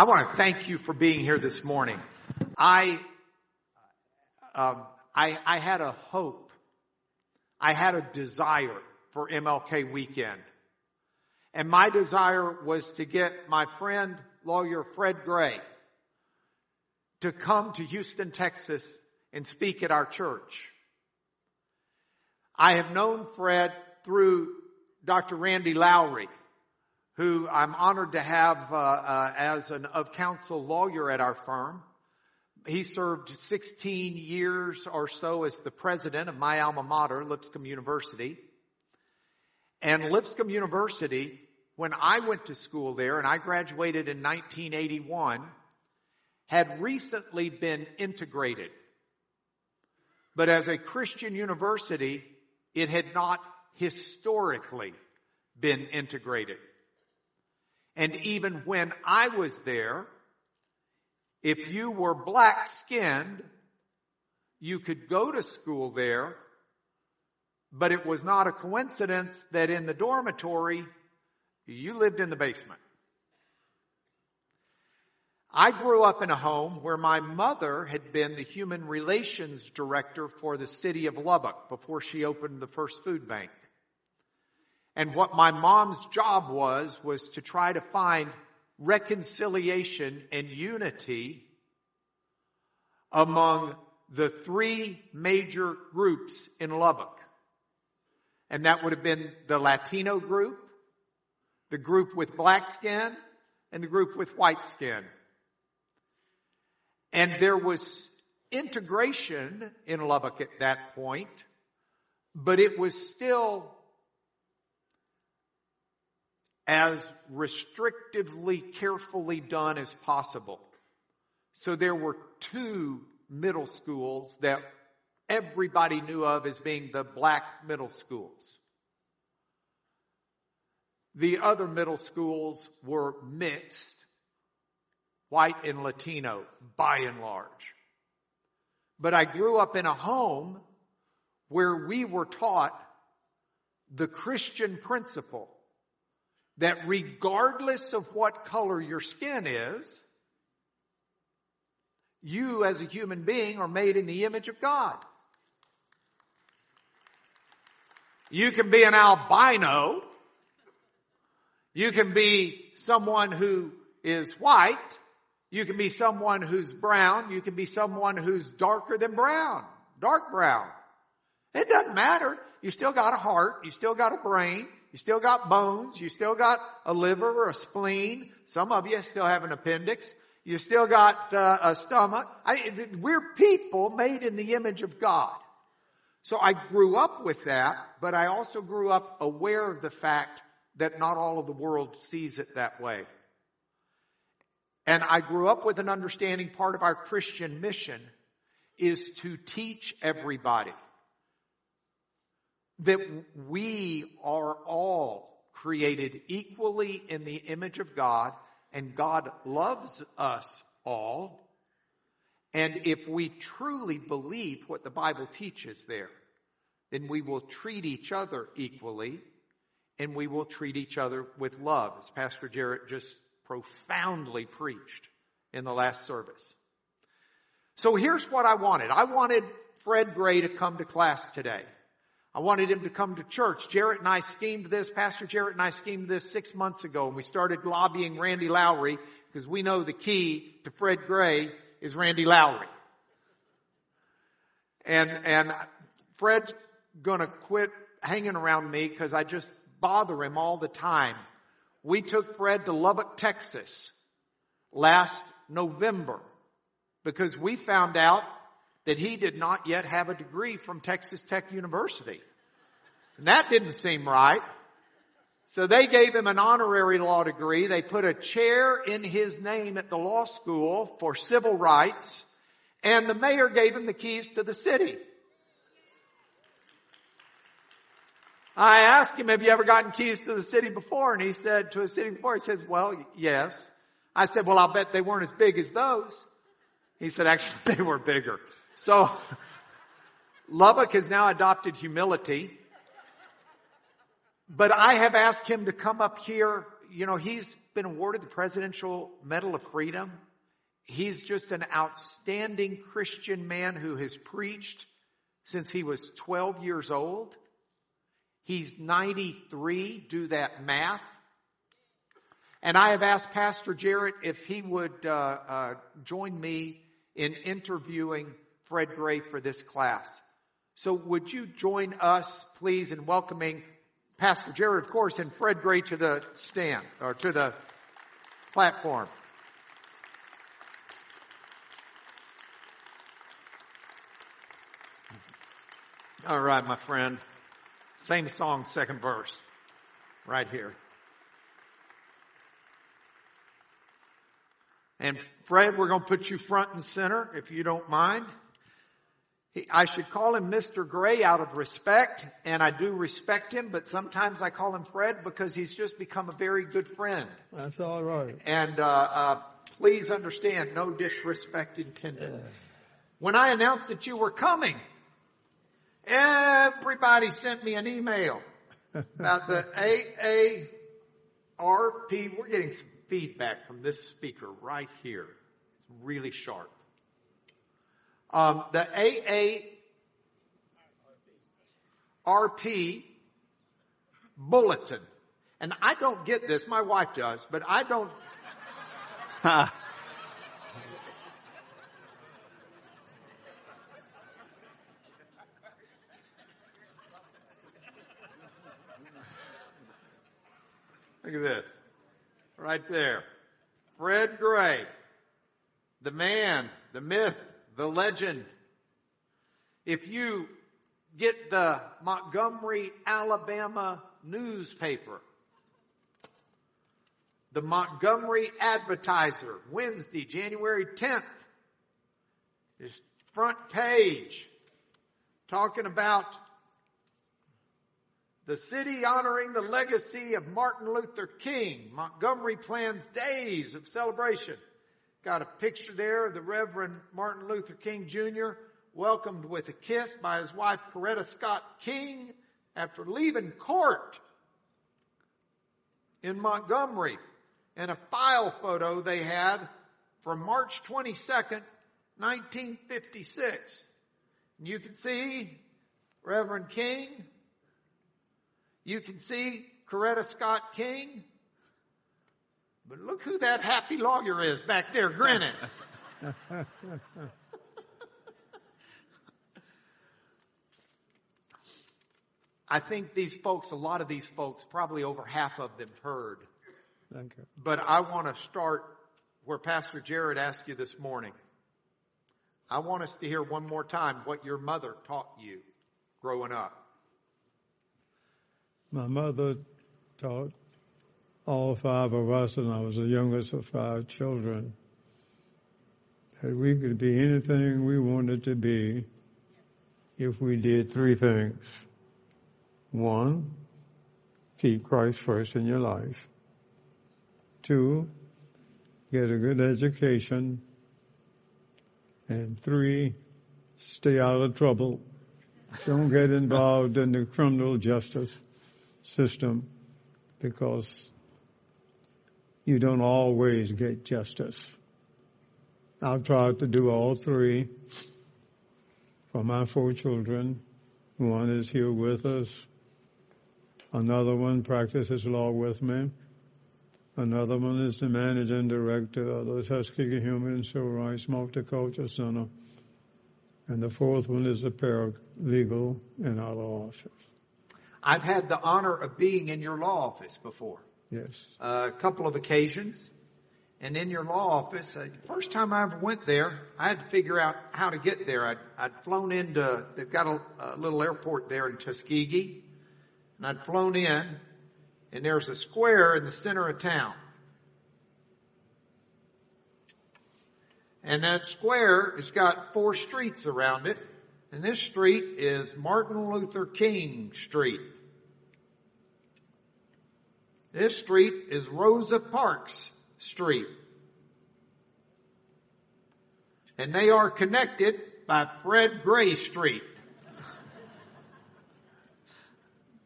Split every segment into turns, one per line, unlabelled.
I want to thank you for being here this morning. I had a hope. I had a desire for MLK weekend. And my desire was to get my friend, lawyer Fred Gray, to come to Houston, Texas, and speak at our church. I have known Fred through Dr. Randy Lowry, who I'm honored to have as an of-counsel lawyer at our firm. He served 16 years or so as the president of my alma mater, Lipscomb University. And Lipscomb University, when I went to school there, and I graduated in 1981, had recently been integrated. But as a Christian university, it had not historically been integrated. And even when I was there, if you were black-skinned, you could go to school there, but it was not a coincidence that in the dormitory, you lived in the basement. I grew up in a home where my mother had been the human relations director for the city of Lubbock before she opened the first food bank. And what my mom's job was to try to find reconciliation and unity among the three major groups in Lubbock. And that would have been the Latino group, the group with black skin, and the group with white skin. And there was integration in Lubbock at that point, but it was still as restrictively, carefully done as possible. So there were two middle schools that everybody knew of as being the black middle schools. The other middle schools were mixed, white and Latino, by and large. But I grew up in a home where we were taught the Christian principle that regardless of what color your skin is, you as a human being are made in the image of God. You can be an albino. You can be someone who is white. You can be someone who's brown. You can be someone who's darker than brown, dark brown. It doesn't matter. You still got a heart. You still got a brain. You still got bones. You still got a liver or a spleen. Some of you still have an appendix. You still got a stomach. We're people made in the image of God. So I grew up with that, but I also grew up aware of the fact that not all of the world sees it that way. And I grew up with an understanding part of our Christian mission is to teach everybody that we are all created equally in the image of God, and God loves us all. And if we truly believe what the Bible teaches there, then we will treat each other equally, and we will treat each other with love, as Pastor Jarrett just profoundly preached in the last service. So here's what I wanted. I wanted Fred Gray to come to class today. I wanted him to come to church. Jarrett and I schemed this. Pastor Jarrett and I schemed this 6 months ago, and we started lobbying Randy Lowry because we know the key to Fred Gray is Randy Lowry. And Fred's gonna quit hanging around me because I just bother him all the time. We took Fred to Lubbock, Texas last November because we found out that he did not yet have a degree from Texas Tech University. And that didn't seem right. So they gave him an honorary law degree. They put a chair in his name at the law school for civil rights. And the mayor gave him the keys to the city. I asked him, have you ever gotten keys to the city before? And he said, to a city before? He says, well, yes. I said, well, I'll bet they weren't as big as those. He said, actually, they were bigger. So Lubbock has now adopted humility. But I have asked him to come up here. he's been awarded the Presidential Medal of Freedom. He's just an outstanding Christian man who has preached since he was 12 years old. He's 93. Do that math. And I have asked Pastor Jarrett if he would join me in interviewing Fred Gray for this class. So would you join us, please, in welcoming Pastor Jarrett, of course, and Fred Gray to the stand, or to the platform. All right, my friend. Same song, second verse. Right here. And Fred, we're going to put you front and center, if you don't mind. I should call him Mr. Gray out of respect, and I do respect him, but sometimes I call him Fred because he's just become a very good friend.
That's all right.
And please understand, no disrespect intended. Yeah. When I announced that you were coming, everybody sent me an email about the AARP. We're getting some feedback from this speaker right here. It's really sharp. The AARP bulletin. And I don't get this. My wife does, but I don't. Look at this. Right there. Fred Gray. The man, the myth, the legend. If you get the Montgomery, Alabama newspaper, the Montgomery Advertiser, Wednesday, January 10th, is front page talking about the city honoring the legacy of Martin Luther King. Montgomery plans days of celebration. Got a picture there of the Reverend Martin Luther King Jr. welcomed with a kiss by his wife, Coretta Scott King, after leaving court in Montgomery. And a file photo they had from March 22nd, 1956. And you can see Reverend King. You can see Coretta Scott King. But look who that happy lawyer is back there grinning. I think these folks, a lot of these folks, probably over half of them heard.
Thank you.
But I want to start where Pastor Jarrett asked you this morning. I want us to hear one more time what your mother taught you growing up.
My mother taught all five of us, and I was the youngest of five children, that we could be anything we wanted to be if we did three things. One, keep Christ first in your life. Two, get a good education. And three, stay out of trouble. Don't get involved in the criminal justice system, because you don't always get justice. I've tried to do all three for my four children. One is here with us. Another one practices law with me. Another one is the managing director of the Tuskegee Human and Civil Rights Multicultural Center. And the fourth one is a paralegal in our law office.
I've had the honor of being in your law office before.
Yes.
A couple of occasions. And in your law office, first time I ever went there, I had to figure out how to get there. I'd flown into, they've got a little airport there in Tuskegee. And I'd flown in, and there's a square in the center of town. And that square has got 4 streets around it. And this street is Martin Luther King Street. This street is Rosa Parks Street. And they are connected by Fred Gray Street.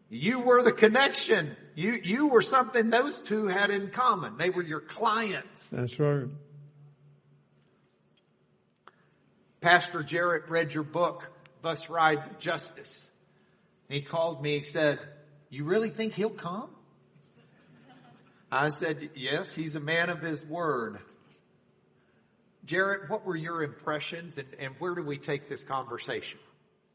You were the connection You were something those two had in common. They were your clients.
That's right.
Pastor Jarrett read your book, Bus Ride to Justice. He called me, he said, "You really think he'll come?" I said, "Yes, he's a man of his word." Jarrett, what were your impressions and where do we take this conversation?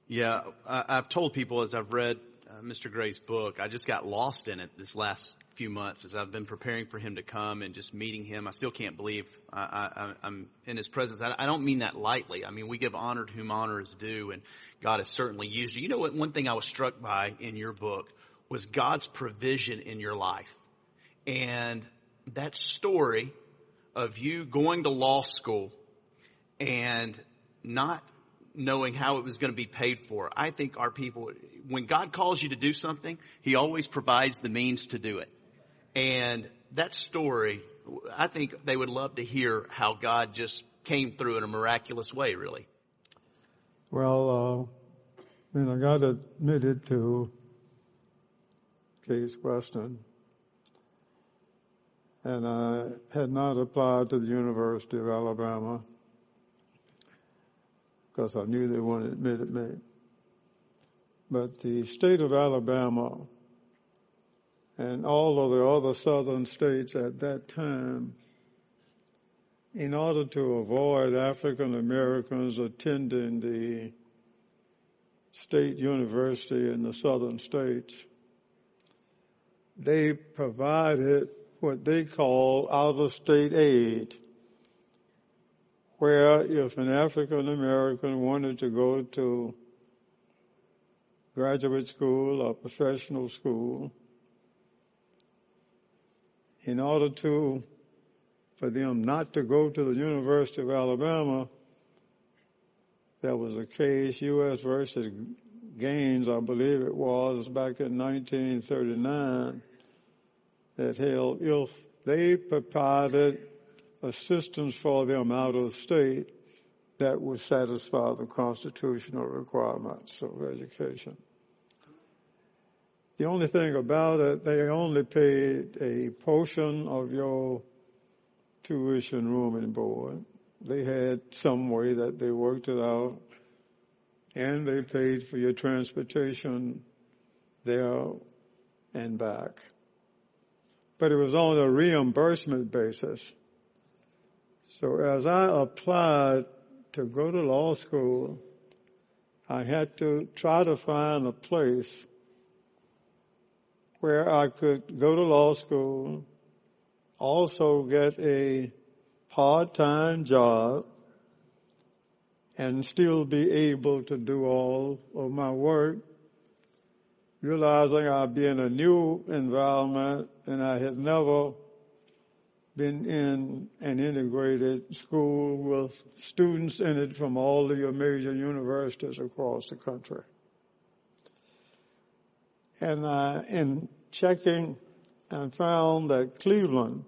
Yeah, I've told people as I've read Mr. Gray's book, I just got lost in it this last few months as I've been preparing for him to come and just meeting him. I still can't believe I'm in his presence. I don't mean that lightly. I mean, we give honor to whom honor is due, and God has certainly used you. You know what? One thing I was struck by in your book was God's provision in your life. And that story of you going to law school and not knowing how it was going to be paid for. I think our people, when God calls you to do something, He always provides the means to do it. And that story, I think they would love to hear how God just came through in a miraculous way, really.
Well, I got admitted to Case Western, and I had not applied to the University of Alabama because I knew they wouldn't admit me. But the state of Alabama and all of the other southern states at that time, in order to avoid African Americans attending the state university in the southern states, they provided what they call out-of-state aid, where if an African American wanted to go to graduate school or professional school, in order for them not to go to the University of Alabama, there was a case, U.S. versus Gaines, I believe it was, back in 1939, that held if they provided assistance for them out of state, that would satisfy the constitutional requirements of education. The only thing about it, they only paid a portion of your tuition, room, and board. They had some way that they worked it out, and they paid for your transportation there and back. But it was on a reimbursement basis. So as I applied to go to law school, I had to try to find a place where I could go to law school, also get a part-time job, and still be able to do all of my work, realizing I'd be in a new environment and I had never been in an integrated school with students in it from all of your major universities across the country. And in checking, I found that Cleveland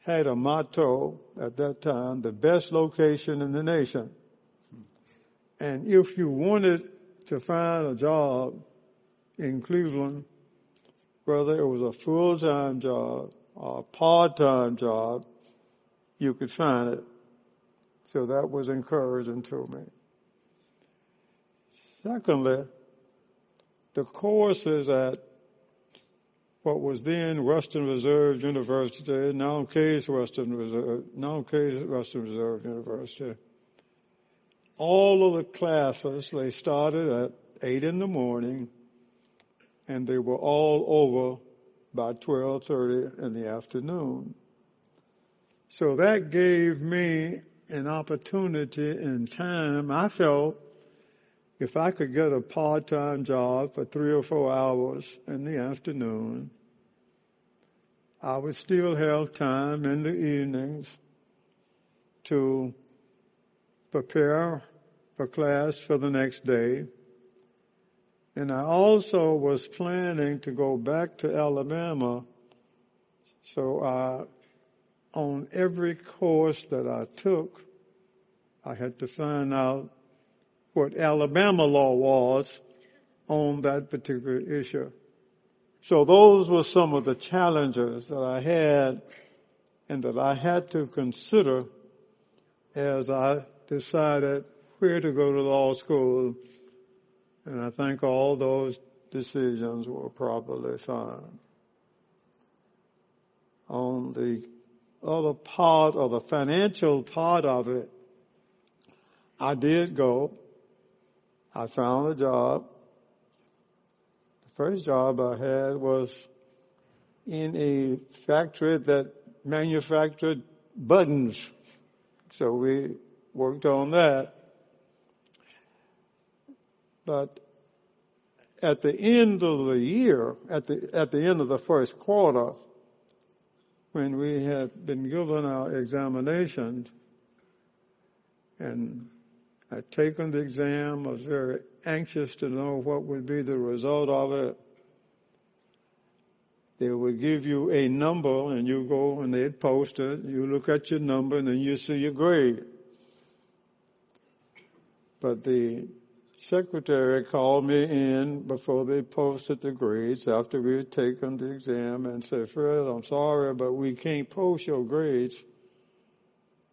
had a motto at that time, the best location in the nation. And if you wanted to find a job in Cleveland, whether it was a full-time job or a part-time job, you could find it. So that was encouraging to me. Secondly, the courses at what was then Western Reserve University, now Case Western Reserve University, all of the classes, they started at 8 in the morning, and they were all over by 12:30 in the afternoon. So that gave me an opportunity and time. I felt if I could get a part-time job for 3 or 4 hours in the afternoon, I would still have time in the evenings to prepare for class for the next day. And I also was planning to go back to Alabama, so on every course that I took, I had to find out what Alabama law was on that particular issue. So those were some of the challenges that I had and that I had to consider as I decided where to go to law school. And I think all those decisions were probably fine. On the other part, or the financial part of it, I did go. I found a job. The first job I had was in a factory that manufactured buttons. So we worked on that. But at the end of the year, at the end of the first quarter, when we had been given our examinations and I'd taken the exam, I was very anxious to know what would be the result of it. They would give you a number and you go and they'd post it. You look at your number and then you see your grade. But the secretary called me in before they posted the grades after we had taken the exam and said, Fred, I'm sorry, but we can't post your grades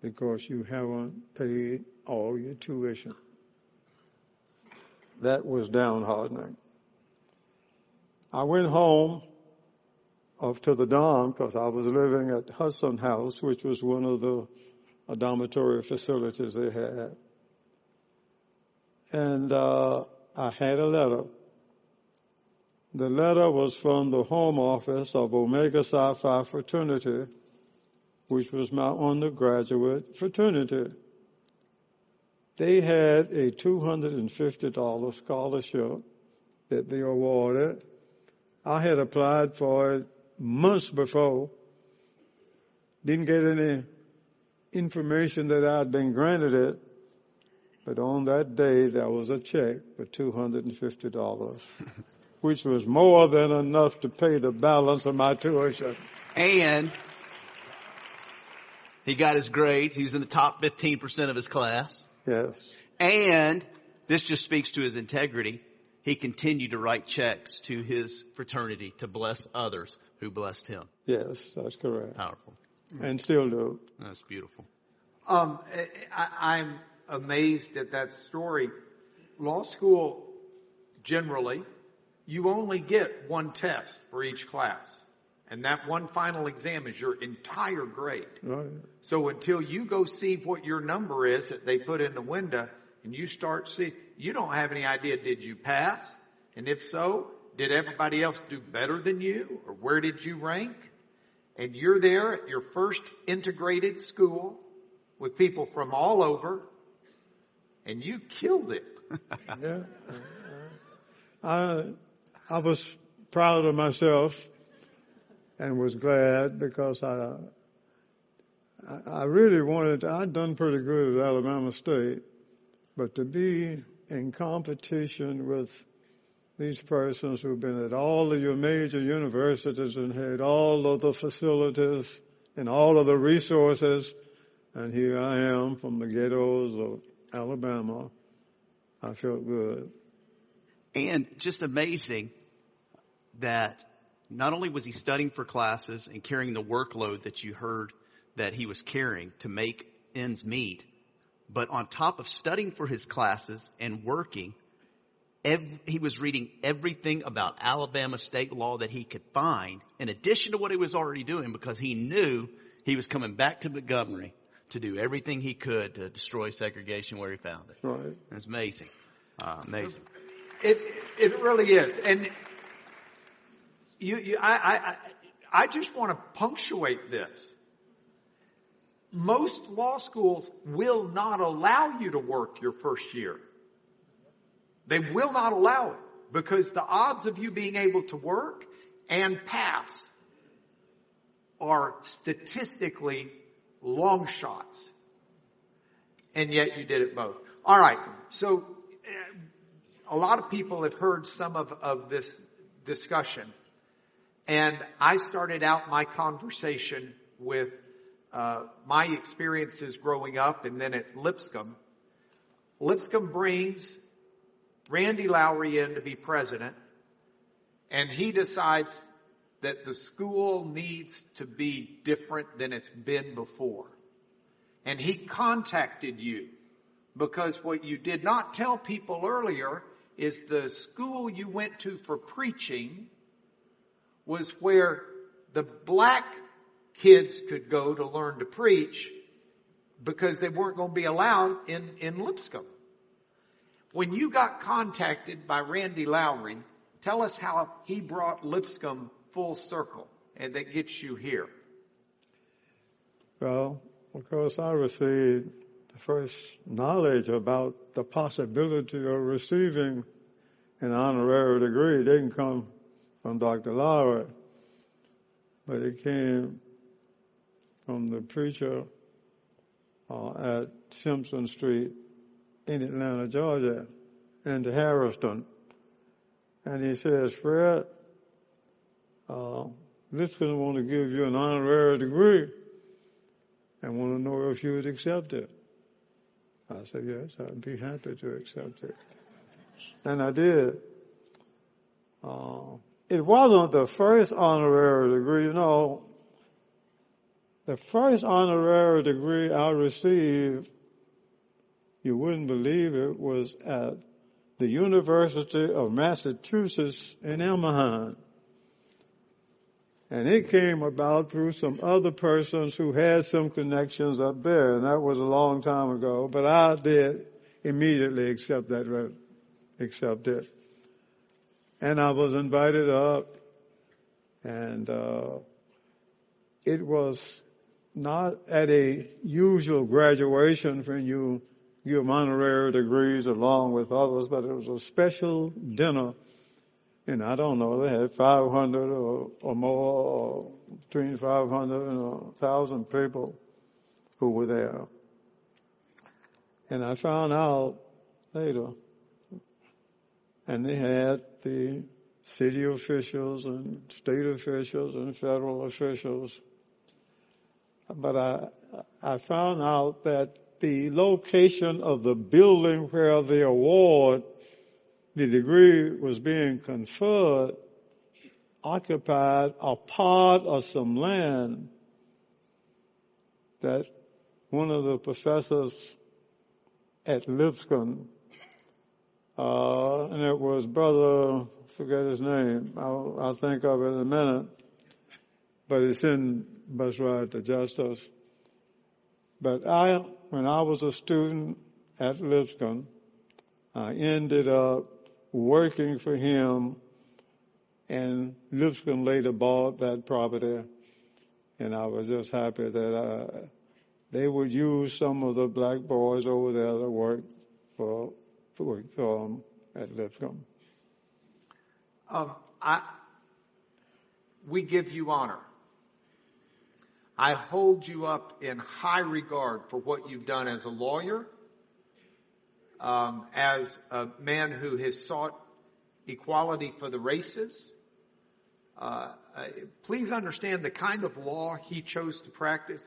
because you haven't paid all your tuition. That was downheartening. I went home off to the dorm because I was living at Hudson House, which was one of the dormitory facilities they had. And I had a letter. The letter was from the home office of Omega Psi Phi fraternity, which was my undergraduate fraternity. They had a $250 scholarship that they awarded. I had applied for it months before. Didn't get any information that I'd been granted it. But on that day, there was a check for $250, which was more than enough to pay the balance of my tuition.
And he got his grades. He was in the top 15% of his class.
Yes.
And this just speaks to his integrity. He continued to write checks to his fraternity to bless others who blessed him.
Yes, that's correct.
Powerful.
And still do.
That's beautiful.
I'm amazed at that story. Law school, generally, you only get one test for each class. And that one final exam is your entire grade.
Right.
So until you go see what your number is that they put in the window and you start seeing, you don't have any idea, did you pass? And if so, did everybody else do better than you? Or where did you rank? And you're there at your first integrated school with people from all over, and you killed it.
Yeah. I was proud of myself and was glad because I really wanted to, I'd done pretty good at Alabama State, but to be in competition with these persons who've been at all of your major universities and had all of the facilities and all of the resources, and here I am from the ghettos of Alabama, I felt good.
And just amazing that not only was he studying for classes and carrying the workload that you heard that he was carrying to make ends meet, but on top of studying for his classes and working, he was reading everything about Alabama state law that he could find in addition to what he was already doing, because he knew he was coming back to Montgomery to do everything he could to destroy segregation where he found it.
Right.
That's amazing. Amazing.
It really is. And I just want to punctuate this. Most law schools will not allow you to work your first year. They will not allow it because the odds of you being able to work and pass are statistically long shots. And yet you did it both. All right. So a lot of people have heard some of this discussion. And I started out my conversation with my experiences growing up and then at Lipscomb. Lipscomb brings Randy Lowry in to be president. and he decides that the school needs to be different than it's been before. And he contacted you because what you did not tell people earlier is the school you went to for preaching was where the black kids could go to learn to preach because they weren't going to be allowed in Lipscomb. When you got contacted by Randy Lowry, tell us how he brought Lipscomb full circle and that gets you here.
Well, of course, I received the first knowledge about the possibility of receiving an honorary degree. It didn't come from Dr. Lowry, but it came from the preacher at Simpson Street in Atlanta, Georgia, and to Harrison. And he says, Fred, Lipscomb want to give you an honorary degree and want to know if you would accept it. I said, yes, I'd be happy to accept it. And I did. It wasn't the first honorary degree. You know, the first honorary degree I received, you wouldn't believe it, was at the University of Massachusetts in Omaha. And it came about through some other persons who had some connections up there. And that was a long time ago. But I did immediately accept it. And I was invited up. And it was not at a usual graduation when you give honorary degrees along with others, but it was a special dinner. And I don't know, they had 500 or more, or between 500 and 1,000 people who were there. And I found out later, and they had the city officials and state officials and federal officials. But I found out that the location of the building where the degree was being conferred, occupied a part of some land that one of the professors at Lipscomb, and it was Brother, forget his name, I'll think of it in a minute, but it's in Bus Ride to Justice. But when I was a student at Lipscomb, I ended up working for him, and Lipscomb later bought that property, and I was just happy that they would use some of the black boys over there to work for them at Lipscomb.
We give you honor. I hold you up in high regard for what you've done as a lawyer, as a man who has sought equality for the races. Please understand the kind of law he chose to practice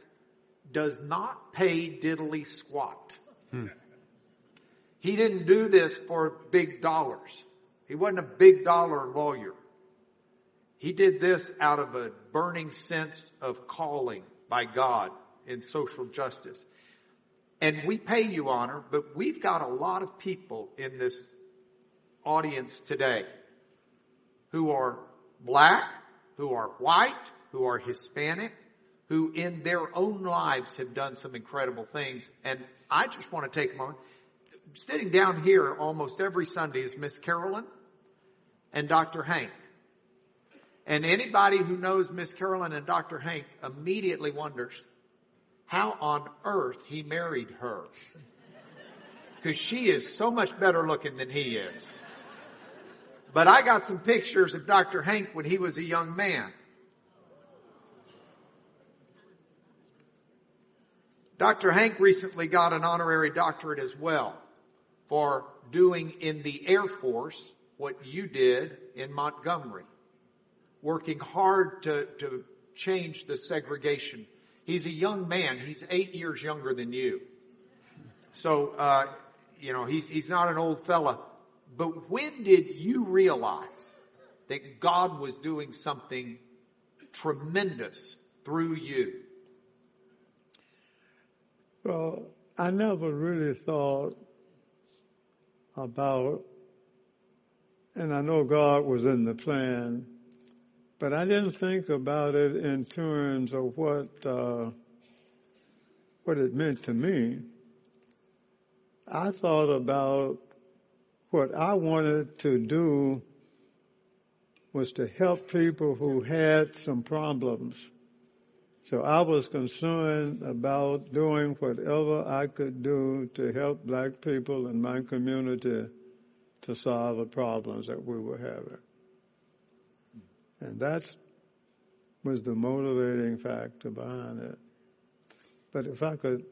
does not pay diddly squat. He didn't do this for big dollars. He wasn't a big dollar lawyer. He did this out of a burning sense of calling by God in social justice. And we pay you honor, but we've got a lot of people in this audience today who are black, who are white, who are Hispanic, who in their own lives have done some incredible things. And I just want to take a moment. Sitting down here almost every Sunday is Miss Carolyn and Dr. Hank. And anybody who knows Miss Carolyn and Dr. Hank immediately wonders how on earth he married her. Because she is so much better looking than he is. But I got some pictures of Dr. Hank when he was a young man. Dr. Hank recently got an honorary doctorate as well for doing in the Air Force what you did in Montgomery. Working hard to change the segregation. He's a young man. He's 8 years younger than you. So, he's not an old fella. But when did you realize that God was doing something tremendous through you?
Well, I never really thought about, and I know God was in the plan, but I didn't think about it in terms of what it meant to me. I thought about what I wanted to do was to help people who had some problems. So I was concerned about doing whatever I could do to help black people in my community to solve the problems that we were having. And that was the motivating factor behind it. But if I could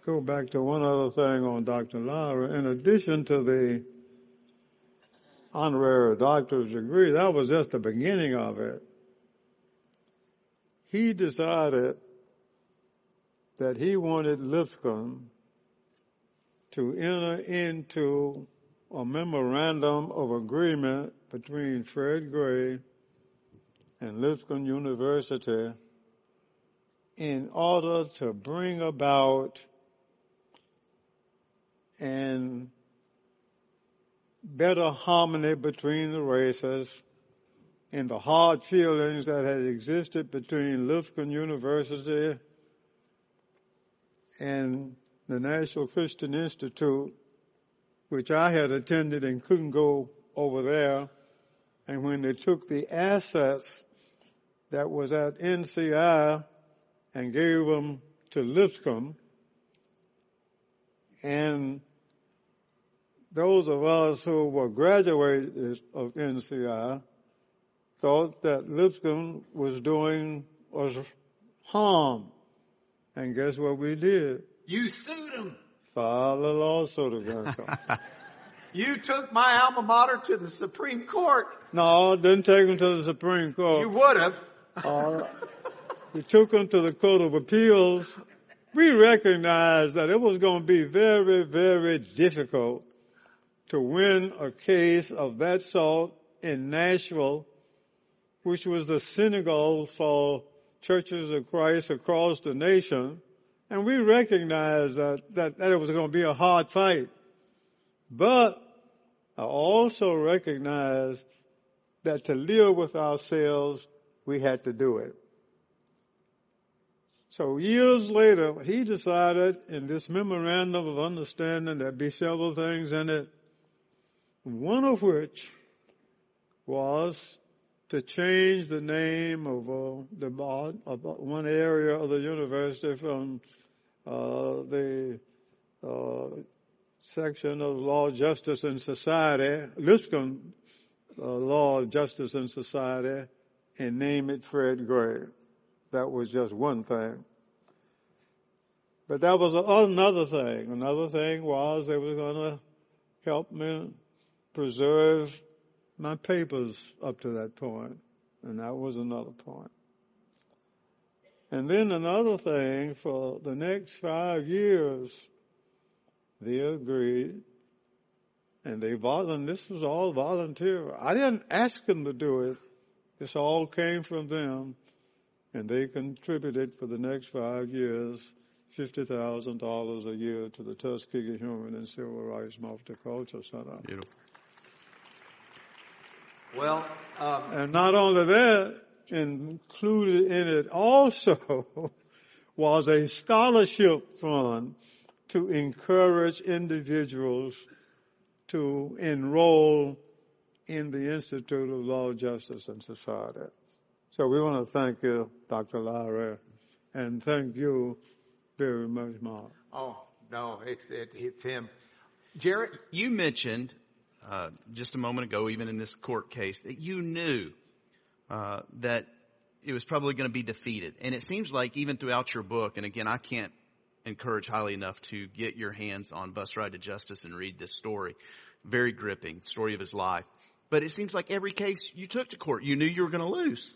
go back to one other thing on Dr. Lowry, in addition to the honorary doctorate degree, that was just the beginning of it. He decided that he wanted Lipscomb to enter into a memorandum of agreement between Fred Gray and Lipscomb University in order to bring about and better harmony between the races and the hard feelings that had existed between Lipscomb University and the National Christian Institute, which I had attended and couldn't go over there. And when they took the assets that was at NCI and gave them to Lipscomb, and those of us who were graduates of NCI thought that Lipscomb was doing us harm. And guess what we did?
You sued him.
Filed a lawsuit against him.
You took my alma mater to the Supreme Court.
No, didn't take him to the Supreme Court.
You would have.
We took him to the Court of Appeals. We recognized that it was going to be very, very difficult to win a case of that sort in Nashville, which was the synagogue for churches of Christ across the nation. And we recognized that it was going to be a hard fight. But I also recognized that to live with ourselves, we had to do it. So years later, he decided in this memorandum of understanding there'd be several things in it, one of which was to change the name of one area of the university from the section of Law, Justice, and Society, Lipscomb Law, Justice, and Society, and name it Fred Gray. That was just one thing. But that was another thing. Another thing was they were going to help me preserve my papers up to that point. And that was another point. And then another thing, for the next 5 years, they agreed, and this was all volunteer. I didn't ask them to do it. This all came from them, and they contributed for the next 5 years $50,000 a year to the Tuskegee Human and Civil Rights Multicultural Center.
Beautiful.
Well,
and not only that, included in it also was a scholarship fund to encourage individuals to enroll in the Institute of Law, Justice, and Society. So we want to thank you, Dr. Lowry, and thank you very much, Mark.
Oh, no, it's him. Jarrett?
You mentioned just a moment ago, even in this court case, that you knew that it was probably going to be defeated. And it seems like even throughout your book, and again, I can't encourage highly enough to get your hands on Bus Ride to Justice and read this story. Very gripping, story of his life. But it seems like every case you took to court, you knew you were going to lose.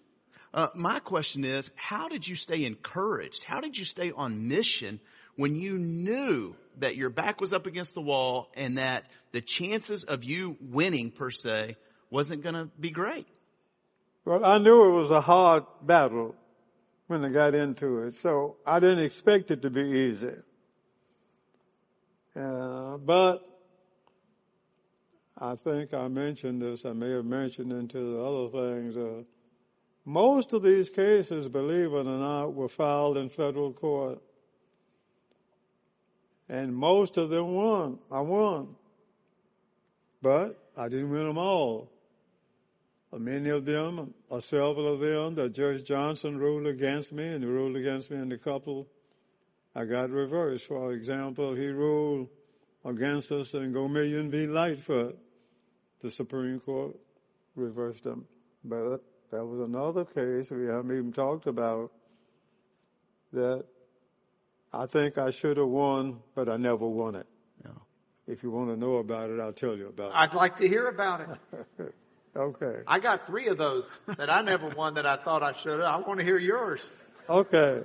My question is, how did you stay encouraged? How did you stay on mission when you knew that your back was up against the wall and that the chances of you winning, per se, wasn't going to be great.
Well, I knew it was a hard battle when I got into it, so I didn't expect it to be easy. But I think I mentioned this, I may have mentioned into the other things. Most of these cases, believe it or not, were filed in federal court. And most of them won. I won. But I didn't win them all. Many of them, or several of them, that Judge Johnson ruled against me, and he ruled against me in a couple, I got reversed. For example, he ruled against us in Gomillion v. Lightfoot. The Supreme Court reversed them. But that was another case we haven't even talked about that I think I should have won, but I never won it.
Yeah.
If you want to know about it, I'll tell you about it.
I'd like to hear about it.
Okay.
I got 3 of those that I never won that I thought I should have. I want to hear yours.
Okay.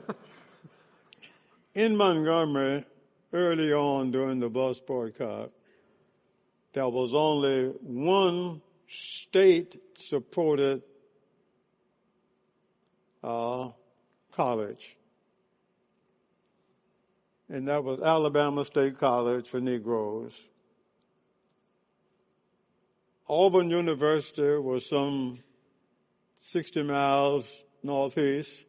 In Montgomery, early on during the bus boycott, there was only one state-supported college. And that was Alabama State College for Negroes. Auburn University was some 60 miles northeast.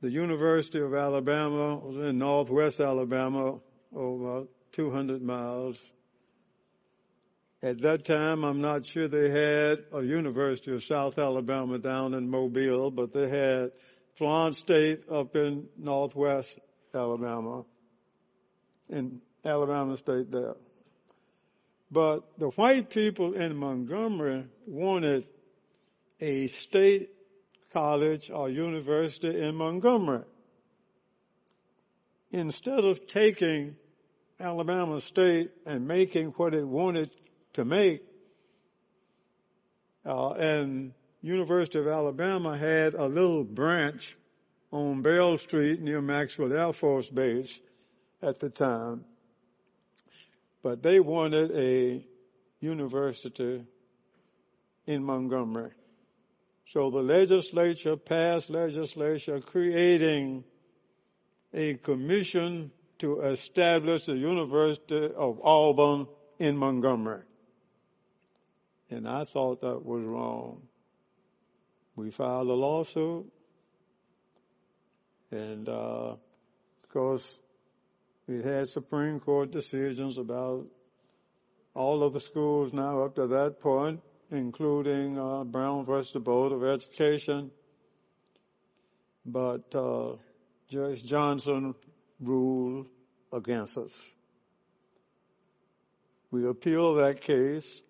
The University of Alabama was in northwest Alabama, over 200 miles. At that time, I'm not sure they had a University of South Alabama down in Mobile, but they had Florence State up in northwest Alabama, in Alabama State there. But the white people in Montgomery wanted a state college or university in Montgomery. Instead of taking Alabama State and making what it wanted to make, and University of Alabama had a little branch on Bell Street near Maxwell Air Force Base at the time. But they wanted a university in Montgomery. So the legislature passed legislation creating a commission to establish the University of Auburn in Montgomery. And I thought that was wrong. We filed a lawsuit, and because we had Supreme Court decisions about all of the schools now up to that point, including Brown versus the Board of Education. But Judge Johnson ruled against us. We appealed that case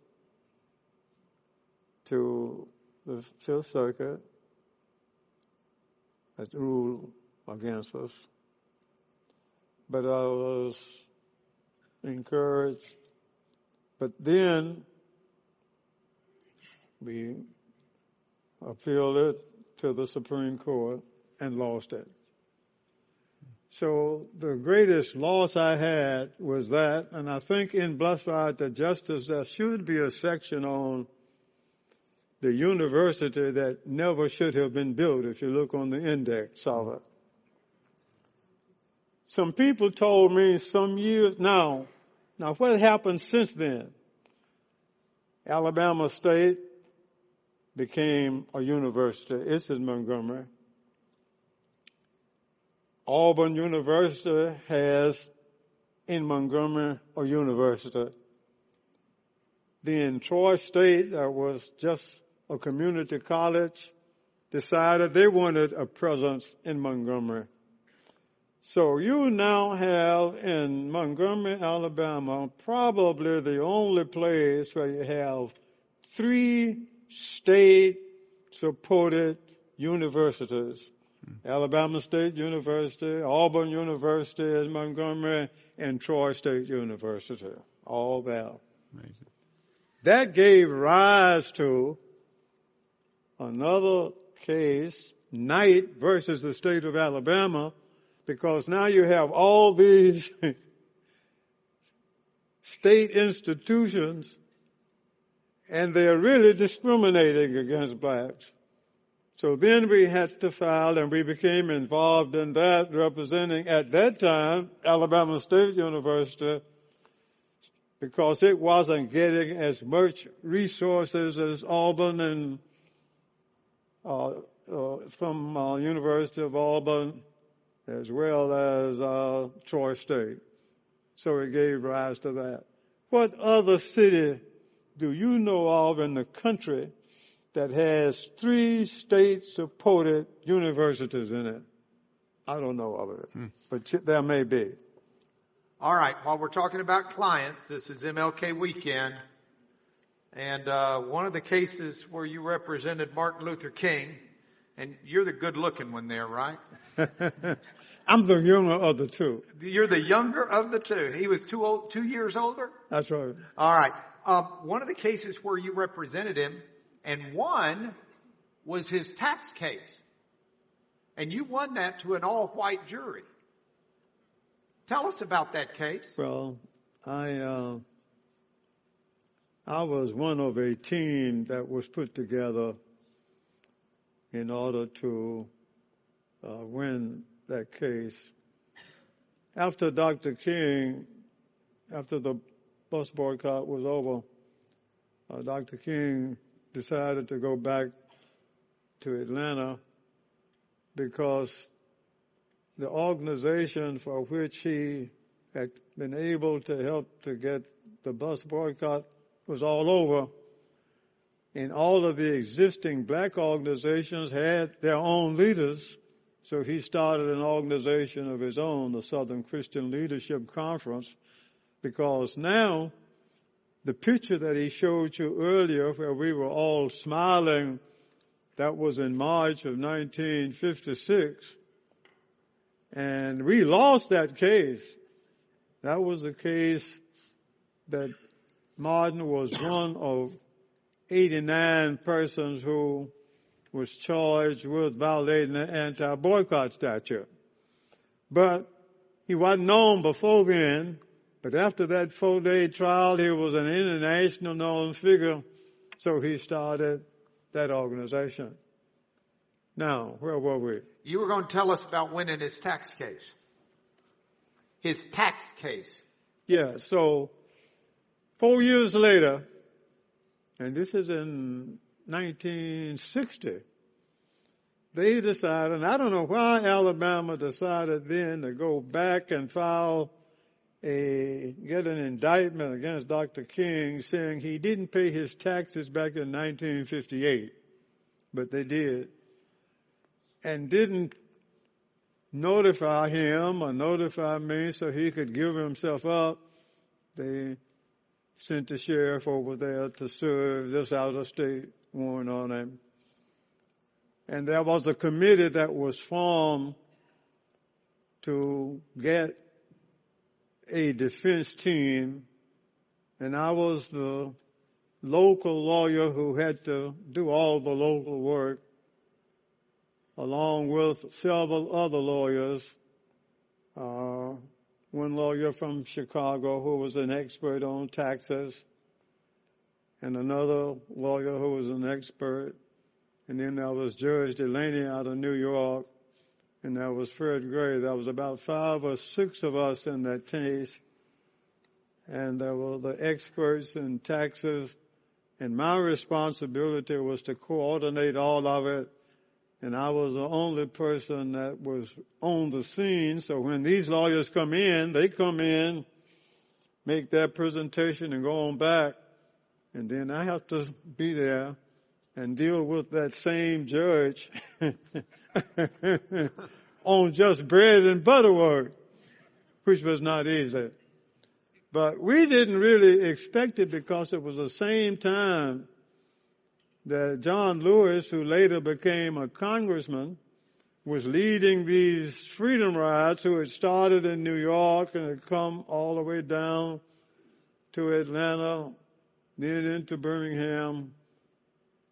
to the Fifth Circuit that ruled against us. But I was encouraged. But then we appealed it to the Supreme Court and lost it. So the greatest loss I had was that, and I think in Blessed Art the Justice there should be a section on the university that never should have been built, if you look on the index of it. Some people told me some years now what happened since then? Alabama State became a university. It's in Montgomery. Auburn University has in Montgomery a university. Then Troy State, that was just a community college, decided they wanted a presence in Montgomery. So you now have in Montgomery, Alabama, probably the only place where you have 3 state-supported universities. Alabama State University, Auburn University in Montgomery, and Troy State University. All there.
Amazing.
That gave rise to another case, Knight versus the state of Alabama, because now you have all these state institutions, and they're really discriminating against blacks. So then we had to file, and we became involved in that, representing at that time Alabama State University, because it wasn't getting as much resources as Auburn and from University of Auburn, as well as Troy State. So it gave rise to that. What other city do you know of in the country that has 3 state-supported universities in it? I don't know of it, but there may be.
All right. While we're talking about clients, this is MLK weekend. And one of the cases where you represented Martin Luther King, and you're the good-looking one there, right?
I'm the younger of the two.
You're the younger of the two. He was 2 years older?
That's right.
All right. One of the cases where you represented him, and one was his tax case. And you won that to an all-white jury. Tell us about that case.
Well, I was one of a team that was put together in order to win that case. After Dr. King, after the bus boycott was over, Dr. King decided to go back to Atlanta because the organization for which he had been able to help to get the bus boycott was all over. And all of the existing black organizations had their own leaders. So he started an organization of his own, the Southern Christian Leadership Conference, because now the picture that he showed you earlier where we were all smiling, that was in March of 1956. And we lost that case. That was a case that Martin was one of 89 persons who was charged with violating the anti-boycott statute. But he wasn't known before then. But after that 4-day trial, he was an international known figure. So he started that organization. Now, where were we?
You were going to tell us about winning his tax case. His tax case.
Yeah, so 4 years later, and this is in 1960, they decided, and I don't know why Alabama decided then to go back and get an indictment against Dr. King saying he didn't pay his taxes back in 1958, but they did. And didn't notify him or notify me so he could give himself up. They sent the sheriff over there to serve this out-of-state warrant on him. And there was a committee that was formed to get a defense team, and I was the local lawyer who had to do all the local work, along with several other lawyers. One lawyer from Chicago who was an expert on taxes, and another lawyer who was an expert. And then there was Judge Lanier out of New York, and there was Fred Gray. There was about 5 or 6 of us in that case, and there were the experts in taxes, and my responsibility was to coordinate all of it. And I was the only person that was on the scene. So when these lawyers come in, they come in, make their presentation and go on back. And then I have to be there and deal with that same judge on just bread and butter work, which was not easy. But we didn't really expect it because it was the same time that John Lewis, who later became a congressman, was leading these freedom rides, who had started in New York and had come all the way down to Atlanta, then into Birmingham.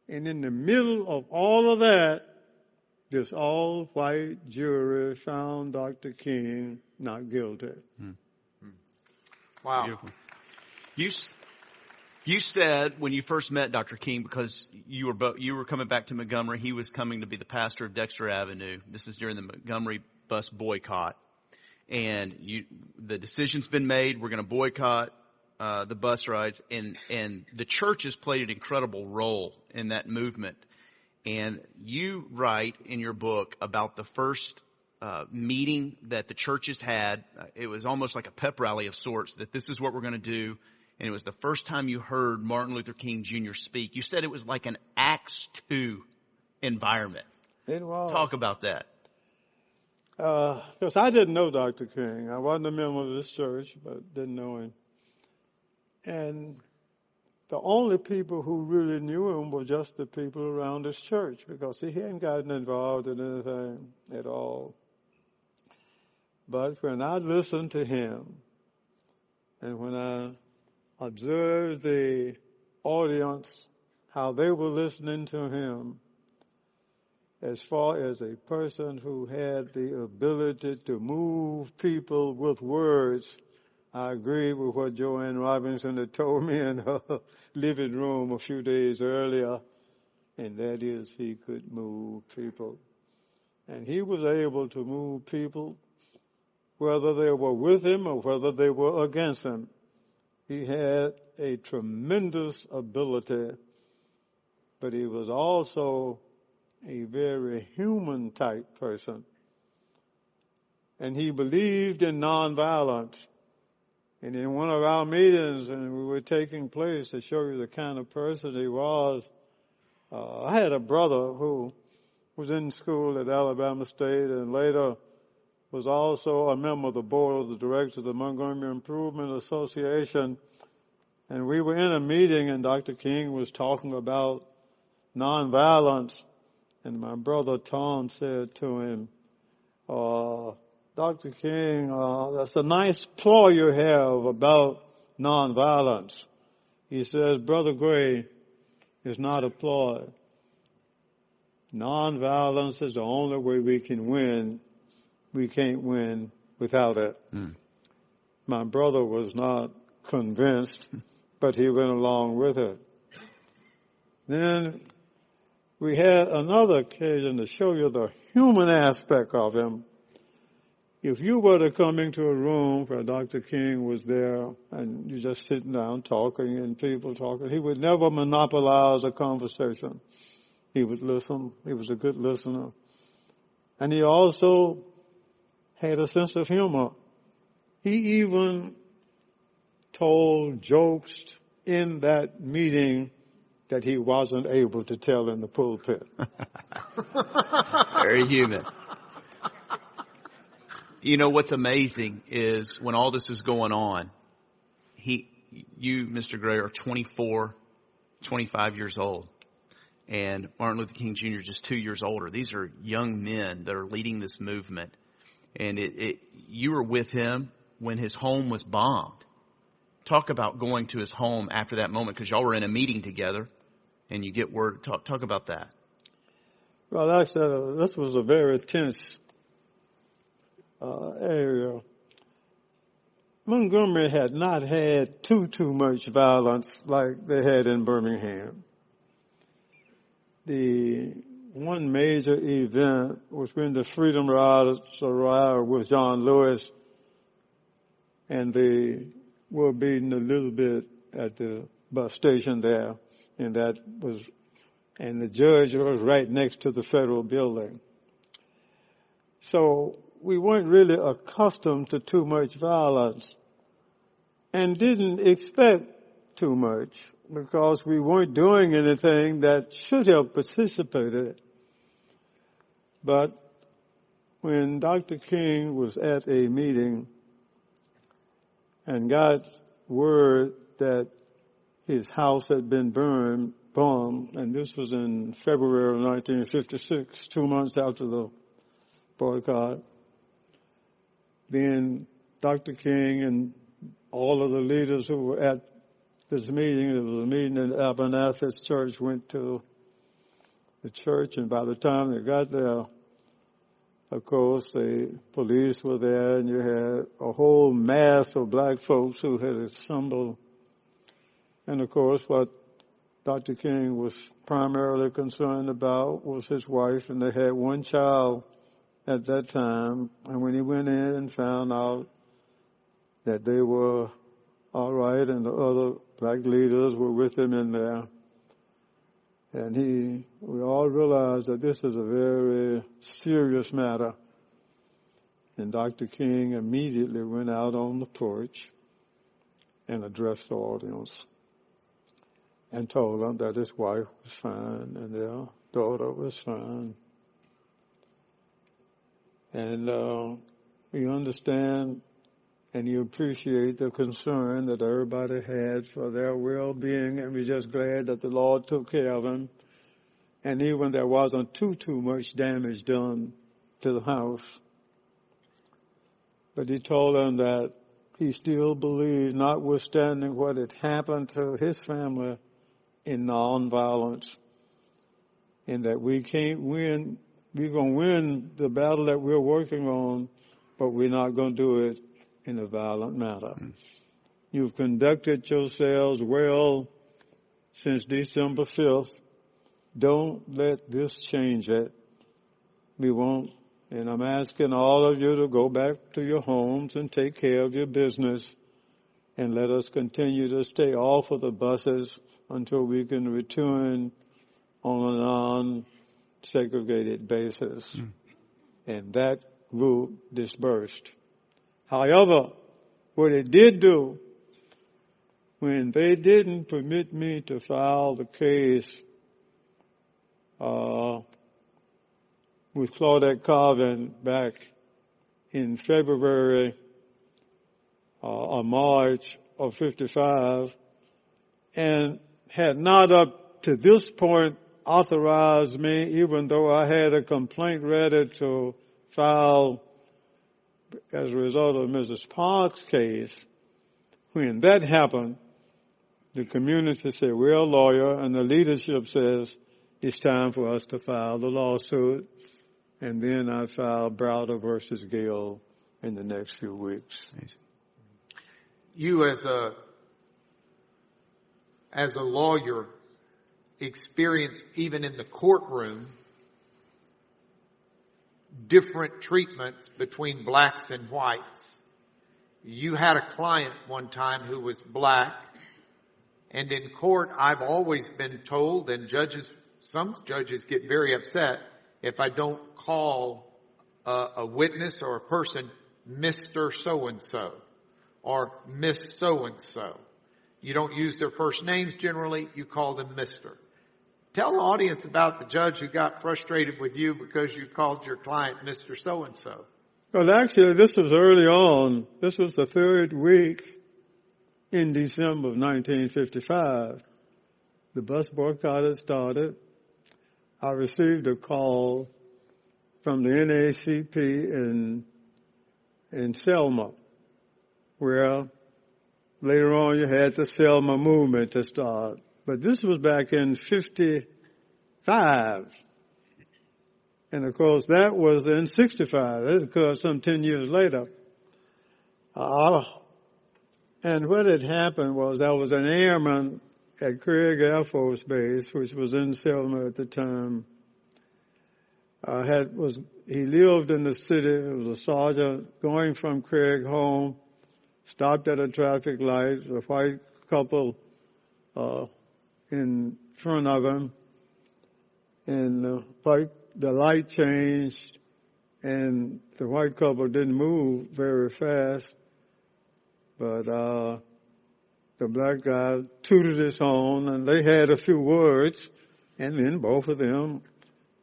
And in the middle of all of that, this all-white jury found Dr. King not guilty.
Wow.
Beautiful. You said when you first met Dr. King, because you were coming back to Montgomery, he was coming to be the pastor of Dexter Avenue. This is during the Montgomery bus boycott. And the decision's been made. We're going to boycott the bus rides. And the church has played an incredible role in that movement. And you write in your book about the first meeting that the churches had. It was almost like a pep rally of sorts, that this is what we're going to do. And it was the first time you heard Martin Luther King Jr. speak. You said it was like an Acts 2 environment.
It was.
Talk about that.
Because I didn't know Dr. King. I wasn't a member of this church, but didn't know him. And the only people who really knew him were just the people around his church, because he hadn't gotten involved in anything at all. But when I listened to him, and when I observed the audience, how they were listening to him, as far as a person who had the ability to move people with words, I agree with what Joanne Robinson had told me in her living room a few days earlier, and that is he could move people. And he was able to move people whether they were with him or whether they were against him. He had a tremendous ability, but he was also a very human type person. And he believed in nonviolence. And in one of our meetings, and we were taking place to show you the kind of person he was, I had a brother who was in school at Alabama State and later was also a member of the board of the directors of the Montgomery Improvement Association. And we were in a meeting and Dr. King was talking about nonviolence. And my brother Tom said to him, Dr. King, that's a nice ploy you have about nonviolence. He says, Brother Gray, it's not a ploy. Nonviolence is the only way we can win. We can't win without it. My brother was not convinced, but he went along with it. Then we had another occasion to show you the human aspect of him. If you were to come into a room where Dr. King was there and you're just sitting down talking and people talking, he would never monopolize a conversation. He would listen. He was a good listener. And he also had a sense of humor. He even told jokes in that meeting that he wasn't able to tell in the pulpit.
Very human. You know, what's amazing is when all this is going on, you, Mr. Gray, are 24, 25 years old. And Martin Luther King Jr. just 2 years older. These are young men that are leading this movement. And you were with him when his home was bombed. Talk about going to his home after that moment, because y'all were in a meeting together and you get word. Talk about that.
Well, actually, this was a very tense area. Montgomery had not had too much violence like they had in Birmingham. The one major event was when the Freedom Riders arrived with John Lewis, and they were beaten a little bit at the bus station there, and the judge was right next to the federal building. So we weren't really accustomed to too much violence and didn't expect too much because we weren't doing anything that should have participated. But when Dr. King was at a meeting and got word that his house had been bombed, and this was in February of 1956, 2 months after the boycott, then Dr. King and all of the leaders who were at this meeting, it was a meeting in Abernathy's church, went to the church, and by the time they got there, of course, the police were there, and you had a whole mass of black folks who had assembled. And of course, what Dr. King was primarily concerned about was his wife, and they had one child at that time. And when he went in and found out that they were all right and the other black leaders were with him in there, and we all realized that this is a very serious matter. And Dr. King immediately went out on the porch and addressed the audience and told them that his wife was fine and their daughter was fine. And you understand and you appreciate the concern that everybody had for their well-being, and we're just glad that the Lord took care of them. And even there wasn't too much damage done to the house. But he told them that he still believed, notwithstanding what had happened to his family, in nonviolence, and that we can't win. We're going to win the battle that we're working on, but we're not going to do it in a violent manner. You've conducted yourselves well since December 5th. Don't let this change it. We won't. And I'm asking all of you to go back to your homes and take care of your business, and let us continue to stay off of the buses until we can return on a non-segregated basis. And that group dispersed. However, what it did do, when they didn't permit me to file the case with Claudette Carvin back in February or March of 55, and had not up to this point authorized me, even though I had a complaint ready to file as a result of Mrs. Park's case. When that happened, the community said, we're a lawyer, and the leadership says, it's time for us to file the lawsuit. And then I filed Browder versus Gale in the next few weeks.
You as a lawyer experienced, even in the courtroom, different treatments between blacks and whites. You had a client one time who was black, and in court I've always been told, and some judges get very upset if I don't call a witness or a person Mr. So-and-so or Miss So-and-so. You don't use their first names generally, you call them Mr. Tell the audience about the judge who got frustrated with you because you called your client Mr. So-and-so.
Well, actually, this was early on. This was the third week in December of 1955. The bus boycott had started. I received a call from the NAACP in Selma, where later on you had the Selma movement to start. But this was back in 55. And of course that was in 65. This occurred some 10 years later. And what had happened was there was an airman at Craig Air Force Base, which was in Selma at the time. He lived in the city. He was a sergeant going from Craig home, stopped at a traffic light, a white couple in front of him, and the light changed, and the white couple didn't move very fast, but the black guy tooted his horn, and they had a few words, and then both of them,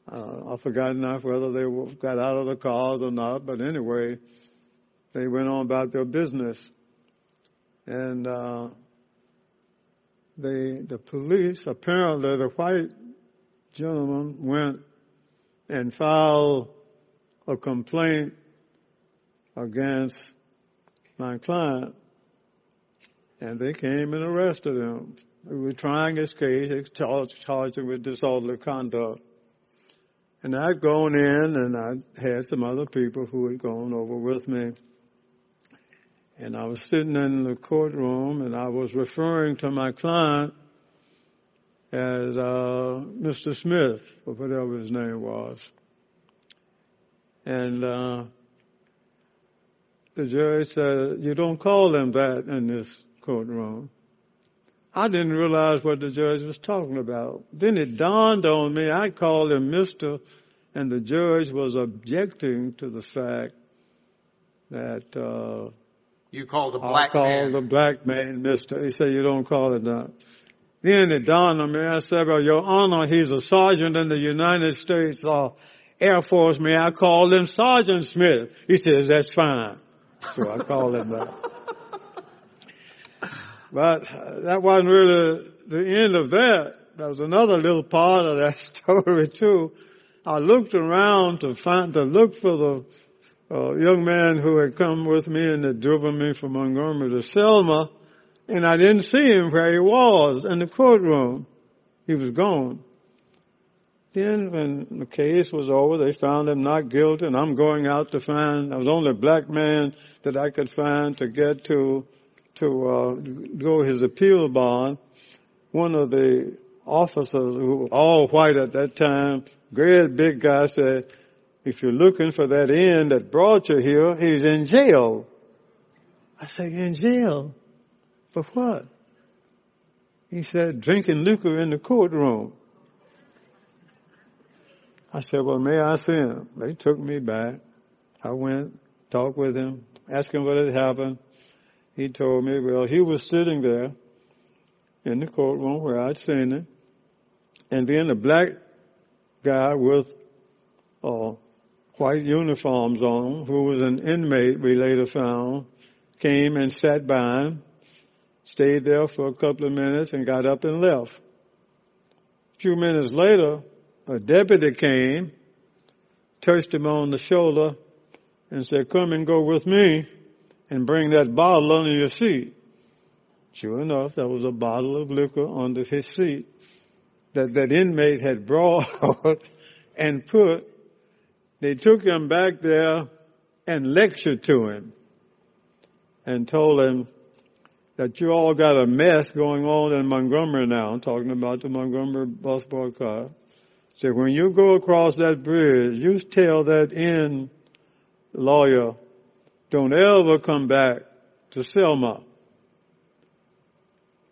I've forgotten now whether they got out of the cars or not, but anyway, they went on about their business. And the police, apparently the white gentleman went and filed a complaint against my client. And they came and arrested him. We were trying his case, charged him with disorderly conduct. And I'd gone in and I had some other people who had gone over with me. And I was sitting in the courtroom, and I was referring to my client as Mr. Smith, or whatever his name was. And the judge said, "You don't call him that in this courtroom." I didn't realize what the judge was talking about. Then it dawned on me, I called him Mr., and the judge was objecting to the fact that
You called a
I
black man.
called the black man Mr. He said, "You don't call it that." Then it dawned on me, I said, "Well, Your Honor, he's a sergeant in the United States Air Force. May I call him Sergeant Smith?" He says, "That's fine." So I called him that. But that wasn't really the end of that. There was another little part of that story too. I looked around to look for the young man who had come with me and had driven me from Montgomery to Selma, and I didn't see him where he was in the courtroom. He was gone. Then when the case was over, they found him not guilty, and I'm going out to find, I was the only black man that I could find to get to go his appeal bond. One of the officers, who were all white at that time, great big guy, said, "If you're looking for that end that brought you here, he's in jail." I said, "In jail? For what?" He said, "Drinking liquor in the courtroom." I said, "Well, may I see him?" They took me back. I went, talked with him, asked him what had happened. He told me, well, he was sitting there in the courtroom where I'd seen him. And then a black guy with white uniforms on, who was an inmate we later found, came and sat by him, stayed there for a couple of minutes and got up and left. A few minutes later, a deputy came, touched him on the shoulder, and said, "Come and go with me and bring that bottle under your seat." Sure enough, there was a bottle of liquor under his seat that inmate had brought and put. They took him back there and lectured to him and told him that you all got a mess going on in Montgomery now. I'm talking about the Montgomery bus boycott. So when you go across that bridge, you tell that lawyer, don't ever come back to Selma.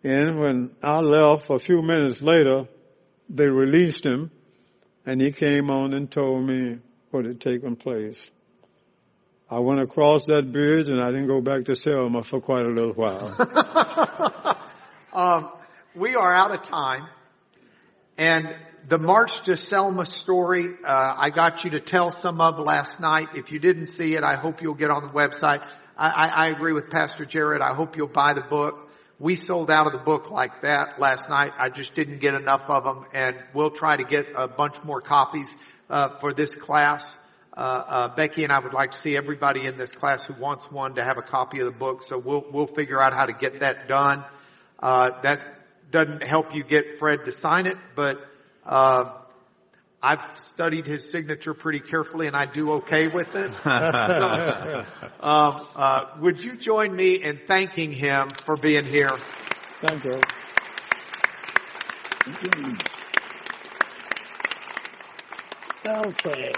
And when I left a few minutes later, they released him, and he came on and told me what had taken place. I went across that bridge, and I didn't go back to Selma for quite a little while.
We are out of time. And the March to Selma story, I got you to tell some of last night. If you didn't see it, I hope you'll get on the website. I agree with Pastor Jarrett. I hope you'll buy the book. We sold out of the book like that last night. I just didn't get enough of them, and we'll try to get a bunch more copies for this class. Becky and I would like to see everybody in this class who wants one to have a copy of the book, so we'll figure out how to get that done. That doesn't help you get Fred to sign it, but I've studied his signature pretty carefully, and I do okay with it. Would you join me in thanking him for being here?
Thank you. Okay.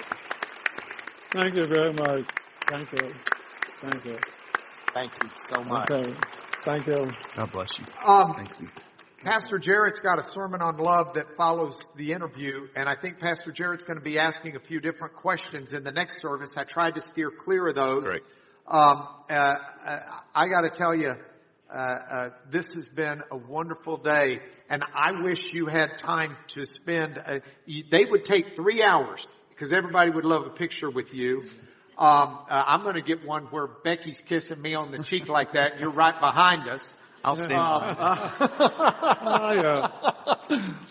Thank you very much. Thank you. Thank you.
Thank you so much.
Okay. Thank you.
God bless you. Thank you.
Pastor Jarrett's got a sermon on love that follows the interview, and I think Pastor Jarrett's going to be asking a few different questions in the next service. I tried to steer clear of those.
Great.
I got to tell you, this has been a wonderful day, and I wish you had time to spend. They would take 3 hours because everybody would love a picture with you. I'm going to get one where Becky's kissing me on the cheek like that, and you're right behind us.
I'll stand.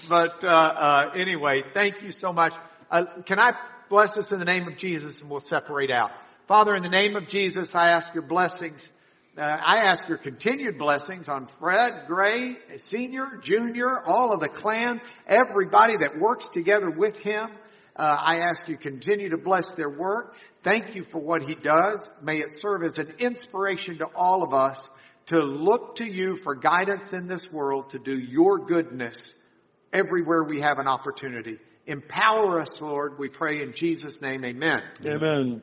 But anyway, thank you so much. Can I bless us in the name of Jesus, and we'll separate out. Father, in the name of Jesus, I ask your blessings. I ask your continued blessings on Fred, Gray, Senior, Junior, all of the clan, everybody that works together with him. I ask you continue to bless their work. Thank you for what he does. May it serve as an inspiration to all of us to look to you for guidance in this world, to do your goodness everywhere we have an opportunity. Empower us, Lord, we pray in Jesus' name. Amen.
Amen.